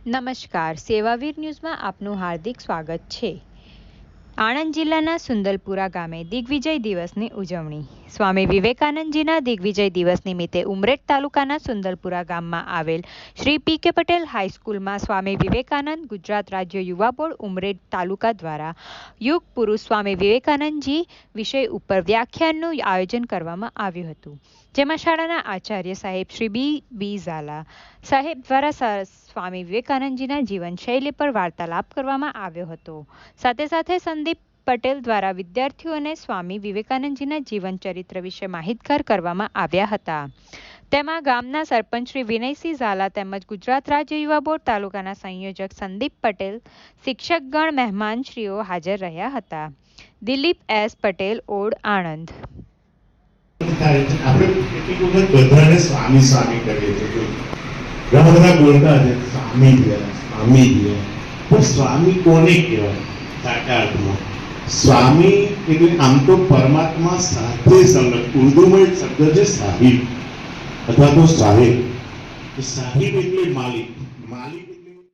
નમસ્કાર, સેવાવીર ન્યૂઝમાં આપનું હાર્દિક સ્વાગત છે। આણંદ જિલ્લાના સુંદલપુરા ગામે દિગ્વિજય દિવસની ઉજવણી। સ્વામી વિવેકાનંદજીના દિગ્વિજય દિવસ નિમિત્તે ઉમરેઠ તાલુકાના સુંદલપુરા ગામમાં આવેલ શ્રી પી.કે. પટેલ હાઈસ્કૂલમાં સ્વામી વિવેકાનંદ ગુજરાત રાજ્ય યુવા બોર્ડ ઉમરેઠ તાલુકા દ્વારા યુગ પુરુષ સ્વામી વિવેકાનંદજી વિષય ઉપર વ્યાખ્યાનનું આયોજન કરવામાં આવ્યું હતું, જેમાં શાળાના આચાર્ય સાહેબ શ્રી બી ઝાલા સાહેબ દ્વારા સ્વામી વિવેકાનંદજીના જીવનશૈલી પર વાર્તાલાપ કરવામાં આવ્યો હતો। સાથે સાથે સંદીપ પટેલ દ્વારા વિદ્યાર્થીઓને સ્વામી વિવેકાનંદજીના જીવન ચરિત્ર વિશે માહિતગાર કરવામાં આવ્યા હતા। તેમાં ગામના સરપંચ શ્રી વિનયસિંહ ઝાલા તેમજ ગુજરાત રાજ્ય યુવા બોર્ડ તાલુકાના સંયોજક સંદીપ પટેલ, શિક્ષકગણ, મહેમાનશ્રીઓ હાજર રહ્યા હતા। Dilip S Patel, odd, Anand. આપણે કેટલીક વખત બધાને સ્વામી સ્વામી કરીએ છીએ, ઘણા બધા બોલતા છે સ્વામી પણ સ્વામી કોને કહેવાય? સાચા અર્થમાં સ્વામી એટલે આમ તો પરમાત્મા સાથે સંલગ્ન, ઉર્દુમાં એક શબ્દ છે સાહિબ અથવા તો સાહેબ। સાહિબ એટલે માલિક।